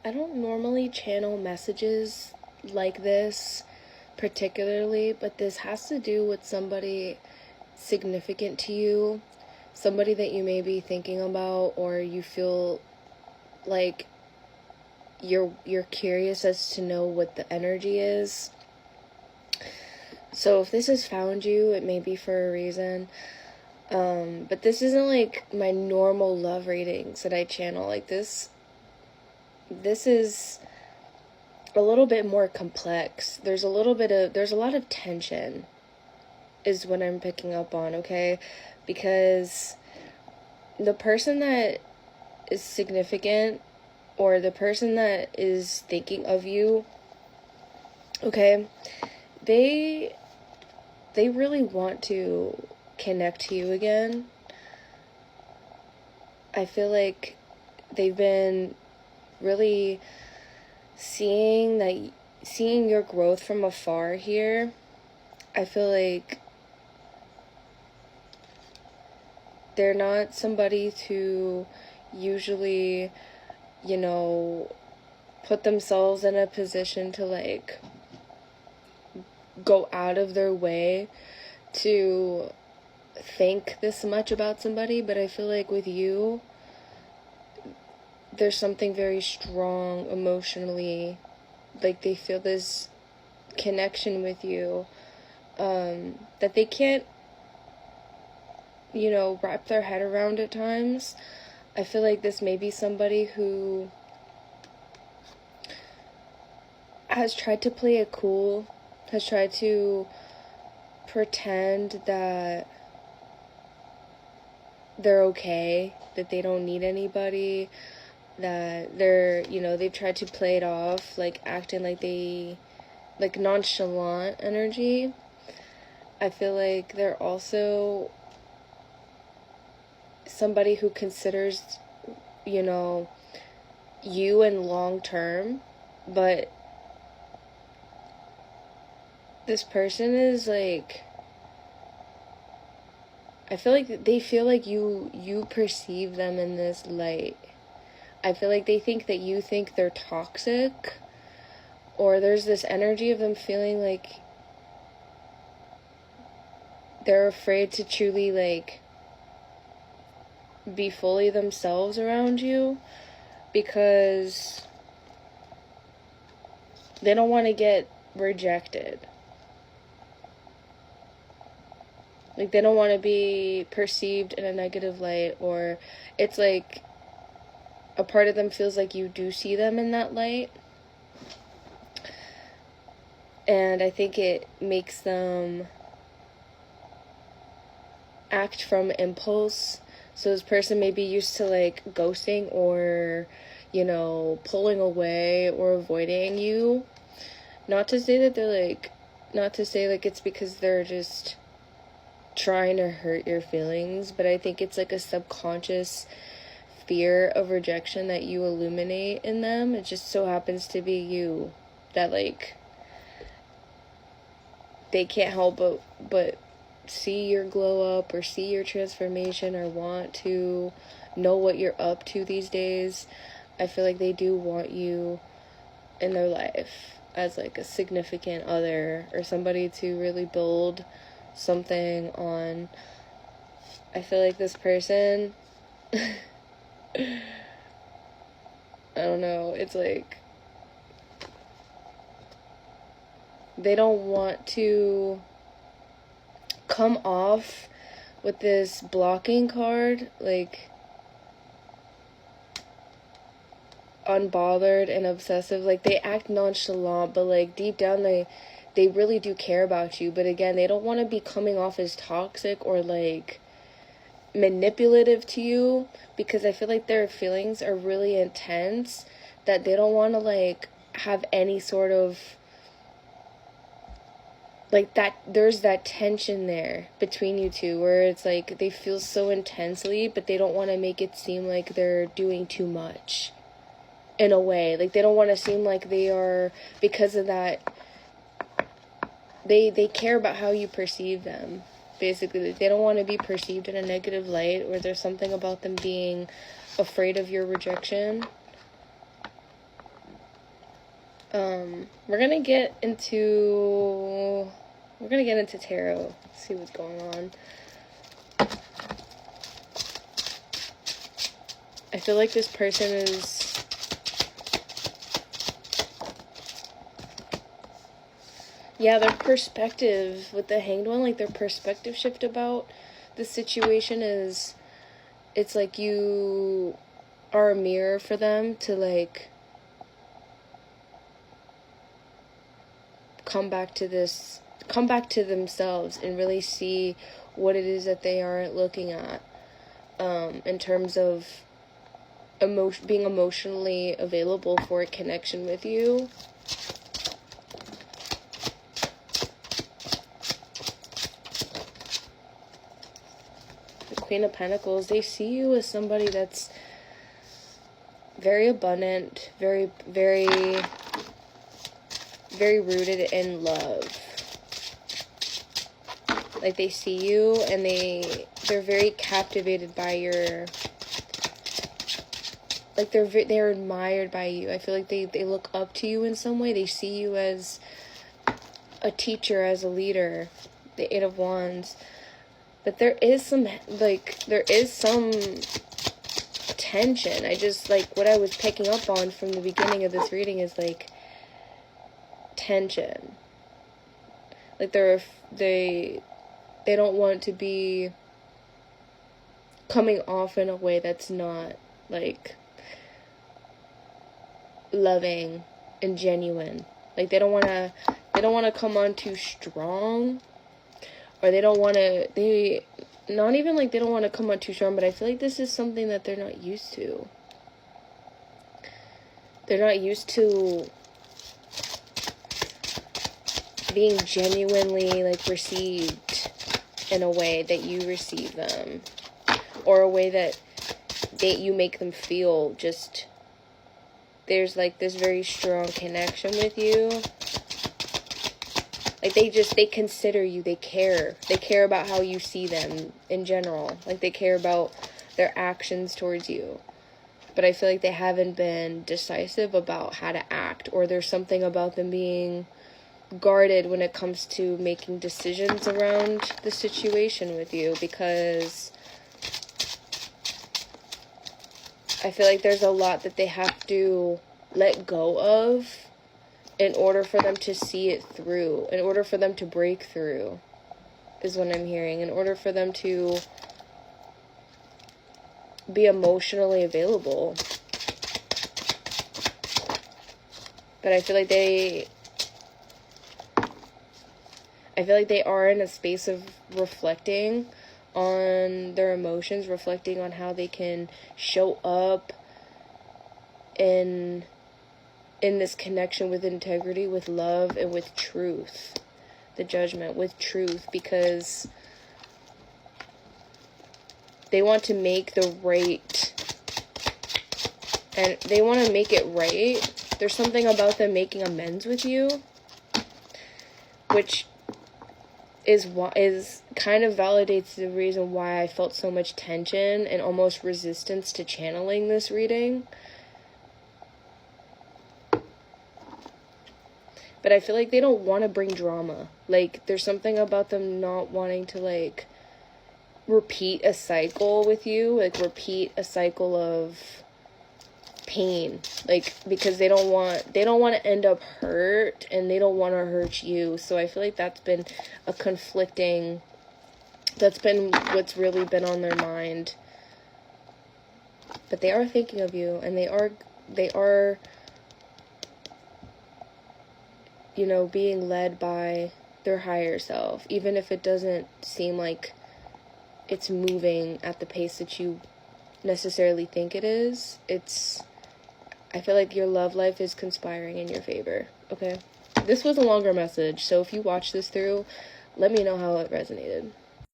I don't normally channel messages like this particularly, but this has to do with somebody significant to you, somebody that you may be thinking about, or you feel like you're curious as to know what the energy is. So if this has found you, it may be for a reason. But this isn't like my normal love readings that I channel. Like this is a little bit more complex. There's a lot of tension is what I'm picking up on, okay? Because the person that is significant, or the person that is thinking of you, okay, they really want to connect to you again. I feel like they've been really seeing your growth from afar here. I feel like they're not somebody to usually, put themselves in a position to like go out of their way to think this much about somebody, but I feel like with you, there's something very strong emotionally, like they feel this connection with you, that they can't, wrap their head around at times. I feel like this may be somebody who has tried to play it cool, has tried to pretend that they're okay, that they don't need anybody, that they've tried to play it off, like acting like nonchalant energy. I feel like they're also somebody who considers, you in long term, but this person is like, I feel like they feel like you perceive them in this light. I feel like they think that you think they're toxic, or there's this energy of them feeling like they're afraid to truly like be fully themselves around you, because they don't want to get rejected. Like, they don't want to be perceived in a negative light, or it's like a part of them feels like you do see them in that light. And I think it makes them act from impulse. So this person may be used to like ghosting, or, pulling away or avoiding you. Not to say it's because they're just trying to hurt your feelings, but I think it's like a subconscious fear of rejection that you illuminate in them. It just so happens to be you that like they can't help but see your glow up, or see your transformation, or want to know what you're up to these days. I feel like they do want you in their life as like a significant other, or somebody to really build something on. I feel like this person I don't know, it's like they don't want to come off with this blocking card, like unbothered and obsessive. Like, they act nonchalant, but like deep down they really do care about you. But again, they don't want to be coming off as toxic or like manipulative to you, because I feel like their feelings are really intense, that they don't want to like have any sort of like that. There's that tension there between you two where it's like they feel so intensely, but they don't want to make it seem like they're doing too much in a way. Like, they don't want to seem like they are, because of that they care about how you perceive them. Basically, they don't want to be perceived in a negative light, or there's something about them being afraid of your rejection. We're gonna get into tarot, see what's going on. I feel like this person is, yeah, their perspective with the Hanged One, like their perspective shift about the situation is, it's like you are a mirror for them to like come back to themselves and really see what it is that they aren't looking at, in terms of being emotionally available for a connection with you. The Queen of Pentacles, they see you as somebody that's very abundant, very, very, very rooted in love. Like, they see you and they're very captivated by your, like, they're admired by you. I feel like they look up to you in some way. They see you as a teacher, as a leader. The Eight of Wands. But there is some tension. I just, like, what I was picking up on from the beginning of this reading is, like, tension. Like, they don't want to be coming off in a way that's not, like, loving and genuine. Like, they don't want to come on too strong, or they don't want to come on too strong, but I feel like this is something that they're not used to. They're not used to being genuinely, like, received in a way that you receive them, or a way that you make them feel just, there's, like, this very strong connection with you. Like, they consider you, they care about how you see them in general. Like, they care about their actions towards you. But I feel like they haven't been decisive about how to act, or there's something about them being guarded when it comes to making decisions around the situation with you, because I feel like there's a lot that they have to let go of in order for them to see it through, in order for them to break through, is what I'm hearing, in order for them to be emotionally available. But I feel like they are in a space of reflecting on their emotions, reflecting on how they can show up in this connection with integrity, with love, and with truth. The Judgment, with truth, because they want to make the right, and they want to make it right. There's something about them making amends with you, which is kind of validates the reason why I felt so much tension and almost resistance to channeling this reading. But I feel like they don't want to bring drama. Like, there's something about them not wanting to, like, repeat a cycle with you. Like, repeat a cycle of pain. Like, because they don't want to end up hurt, and they don't want to hurt you. So I feel like that's been what's really been on their mind. But they are thinking of you, and they are you know, being led by their higher self, even if it doesn't seem like it's moving at the pace that you necessarily think it is. I feel like your love life is conspiring in your favor, okay? This was a longer message, so if you watch this through, let me know how it resonated.